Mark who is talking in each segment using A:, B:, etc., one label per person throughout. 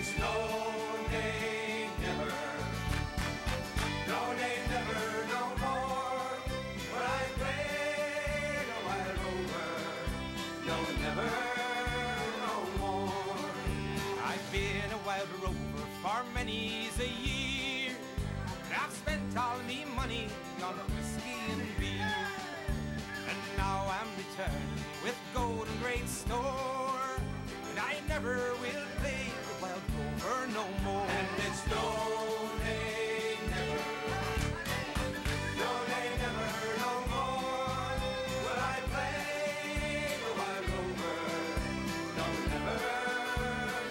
A: it's no, nay, never. No, nay, never, no more. Will I play the wild rover? No, never, no more. I've been a wild rover for many's a year, and I've spent all me money on whiskey and beer. And now I'm returned with gold and great store, and I never will play the wild rover no more. And it's no, nay, never. No, nay, never, no more. Will I play the wild rover? No, never,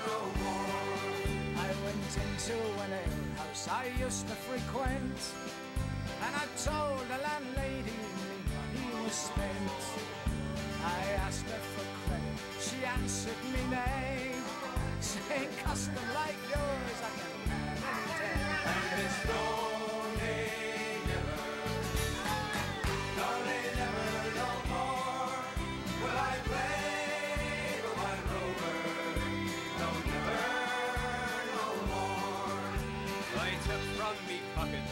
A: no more.
B: I went into an alehouse I used to frequent, and I told the landlady me money was spent. I asked her for credit, she answered me nay, saying custom like yours I can maintain.
A: And it's no, nay, never. No, nay, never, no more. Will I play the wild rover? No, never, no more. I took from me pocket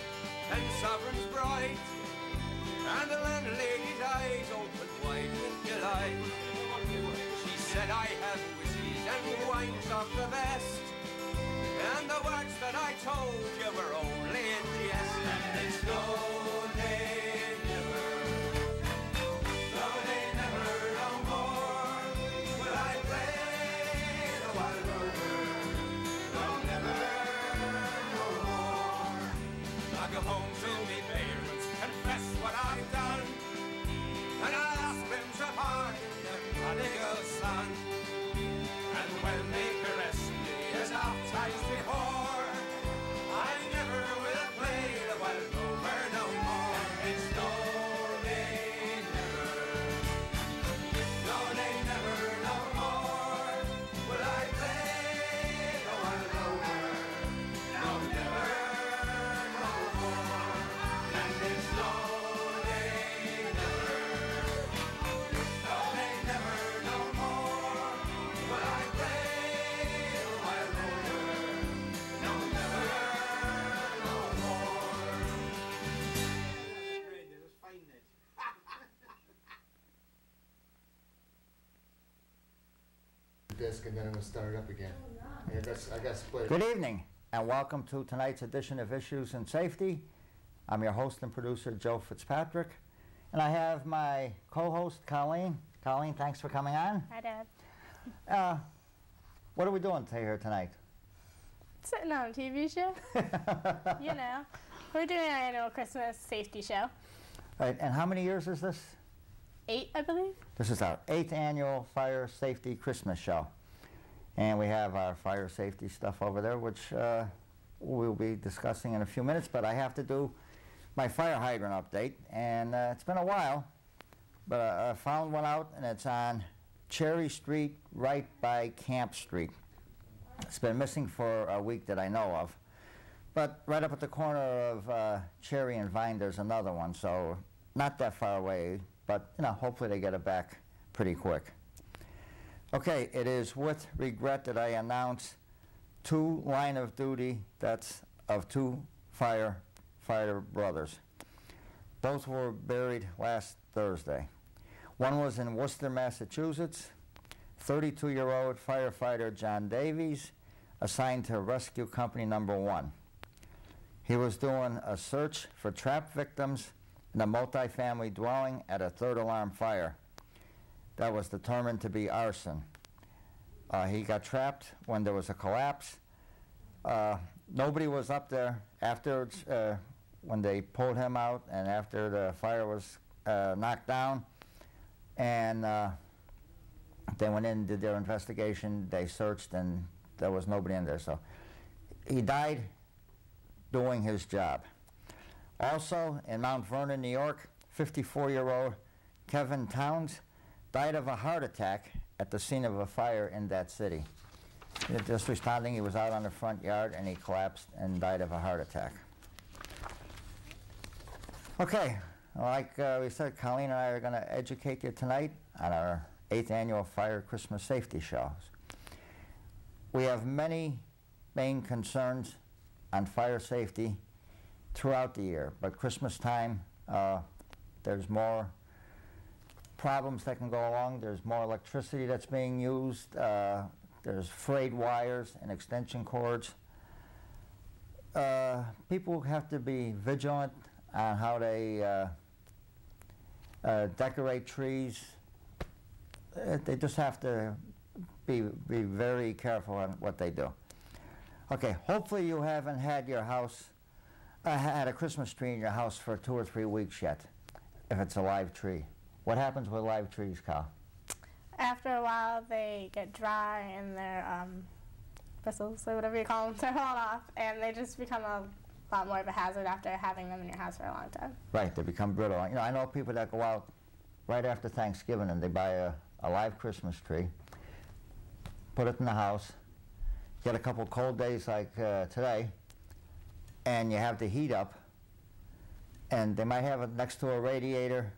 A: and sovereigns bright, and the landlady's eyes opened wide with delight. She said I have whiskies and wines of the best, and the words that I told you were only in jest. And it's no, nay, never. No, nay, never, no more. Will I play the wild rover? No, never, no more. I go home to me parents, confess what I've done, and I ask them to pardon the prodigal son. And when they caress me as oft times before, I never will play the wild rover no more. And it's no, nay, never. No, nay, never, no more. Will I play the wild rover? No, never, no more. And it's no, nay, never. No, nay, never, no more. Will I play the wild rover? No, never, no more.
C: Great, just find it.
D: Disc and then I'm going to start it up again. I got split.
E: Good evening, and welcome to tonight's edition of Issues in Safety. I'm your host and producer, Joe Fitzpatrick, and I have my co-host, Colleen. Colleen, thanks for coming on.
F: Hi, Dad.
E: What are we doing here tonight?
F: Sitting on a TV show. You know, we're doing our annual Christmas safety show.
E: Right, and how many years is this?
F: 8, I believe.
E: This is our 8th annual Fire Safety Christmas Show. And we have our fire safety stuff over there, which we'll be discussing in a few minutes, but I have to do my fire hydrant update, and it's been a while, but I found one out, and it's on Cherry Street, right by Camp Street. It's been missing for a week that I know of, but right up at the corner of Cherry and Vine, there's another one, so not that far away, but you know, hopefully they get it back pretty quick. Okay, it is with regret that I announce 2 line of duty deaths of 2 firefighter brothers. Both were buried last Thursday. One was in Worcester, Massachusetts. 32-year-old firefighter John Davies, assigned to Rescue Company Number 1. He was doing a search for trapped victims in a multi-family dwelling at a 3rd alarm fire that was determined to be arson. He got trapped when there was a collapse. Nobody was up there afterwards when they pulled him out and after the fire was knocked down. And they went in and did their investigation. They searched and there was nobody in there. So he died doing his job. Also in Mount Vernon, New York, 54-year-old Kevin Towns died of a heart attack at the scene of a fire in that city. Just responding, he was out on the front yard and he collapsed and died of a heart attack. Okay, like we said, Colleen and I are going to educate you tonight on our 8th annual Fire Christmas Safety Shows. We have many main concerns on fire safety throughout the year, but Christmas time, there's more problems that can go along. There's more electricity that's being used. There's frayed wires and extension cords. People have to be vigilant on how they decorate trees. They just have to be very careful on what they do. Okay, hopefully you haven't had your house, had a Christmas tree in your house for 2 or 3 weeks yet, if it's a live tree. What happens with live trees, Kyle?
F: After a while, they get dry and their bristles, or whatever you call them, they're falling off, and they just become a lot more of a hazard after having them in your house for a long time.
E: Right, they become brittle. You know, I know people that go out right after Thanksgiving and they buy a live Christmas tree, put it in the house, get a couple cold days like today, and you have the heat up, and they might have it next to a radiator.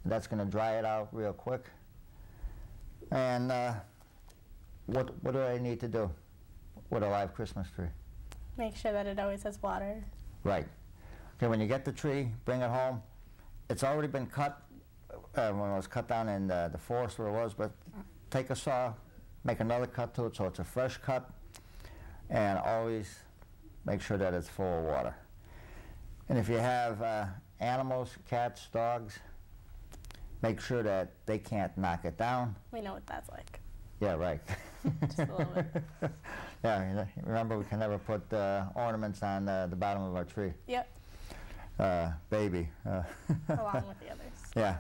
E: That's going to dry it out real quick. And what do I need to do with a live Christmas tree?
F: Make sure that it always has water.
E: Right. Okay, when you get the tree, bring it home. It's already been cut when it was cut down in the forest where it was, but take a saw, make another cut to it so it's a fresh cut, and always make sure that it's full of water. And if you have animals, cats, dogs, make sure that they can't knock it down.
F: We know what that's like.
E: Yeah, right.
F: Just a little bit.
E: Yeah, remember we can never put ornaments on the bottom of our tree.
F: Yep.
E: Baby.
F: Along with the others.
E: Yeah.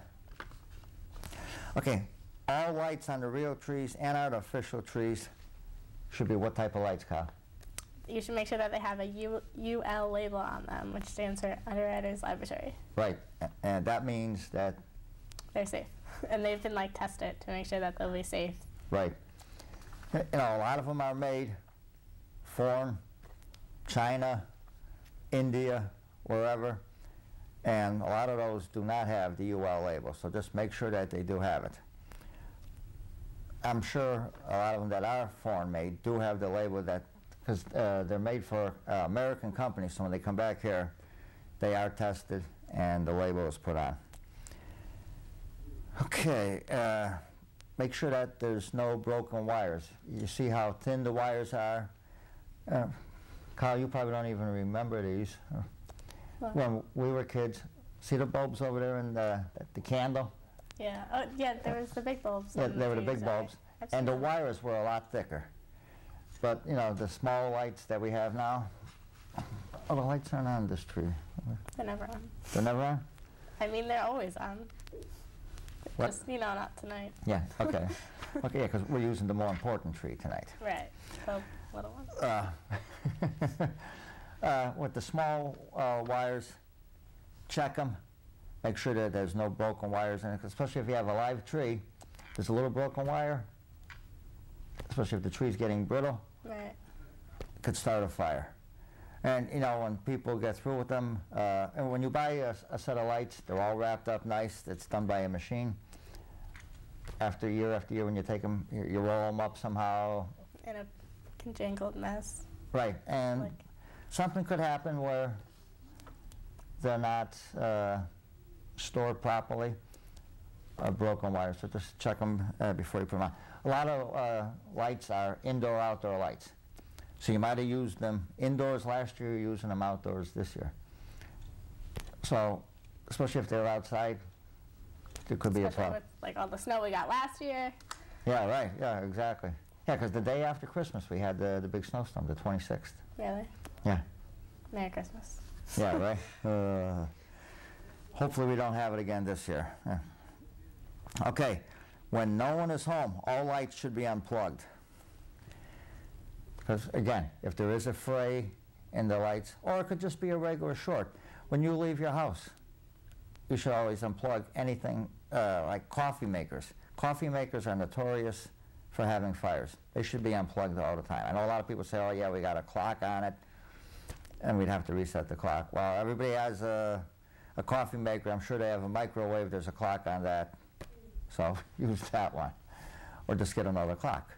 E: Okay, all lights on the real trees and artificial trees should be what type of lights, Kyle?
F: You should make sure that they have a UL label on them, which stands for Underwriters Laboratory.
E: Right, and that means that...
F: They're safe. And they've been tested to make sure that they'll be safe.
E: Right. You know, a lot of them are made foreign, China, India, wherever, and a lot of those do not have the UL label, so just make sure that they do have it. I'm sure a lot of them that are foreign made do have the label that, because they're made for American companies, so when they come back here, they are tested and the label is put on. Okay, make sure that there's no broken wires. You see how thin the wires are? Kyle, you probably don't even remember these. When we were kids, see the bulbs over there in the candle?
F: Yeah. Oh, yeah, there was the big bulbs.
E: Yeah, they were the big bulbs. And the wires were a lot thicker. But, you know, the small lights that we have now, oh, the lights aren't on this tree.
F: They're never on.
E: They're never on?
F: I mean, they're always on.
E: What?
F: Just, you know, not tonight.
E: Yeah, okay. Okay, yeah, because we're using the more important tree tonight.
F: Right. The little one.
E: With the small wires, check them. Make sure that there's no broken wires in it, especially if you have a live tree. There's a little broken wire, especially if the tree's getting brittle.
F: Right.
E: It could start a fire. And, you know, when people get through with them, and when you buy a set of lights, they're all wrapped up nice. It's done by a machine. After year, when you take them, you roll them up somehow.
F: In a conjangled mess.
E: Right, and something could happen where they're not stored properly, broken wires, so just check them before you put them on. A lot of lights are indoor-outdoor lights. So you might have used them indoors last year, you're using them outdoors this year. So, especially if they're outside, there could be a problem.
F: With all the snow we got last year.
E: Yeah, right, yeah, exactly. Yeah, because the day after Christmas we had the big snowstorm, the 26th.
F: Really?
E: Yeah.
F: Merry Christmas.
E: Yeah, right? Hopefully we don't have it again this year. Yeah. Okay, when no one is home, all lights should be unplugged. Because, again, if there is a fray in the lights, or it could just be a regular short, when you leave your house, you should always unplug anything like coffee makers. Coffee makers are notorious for having fires. They should be unplugged all the time. I know a lot of people say, oh, yeah, we got a clock on it, and we'd have to reset the clock. Well, everybody has a coffee maker. I'm sure they have a microwave. There's a clock on that. So use that one. Or just get another clock.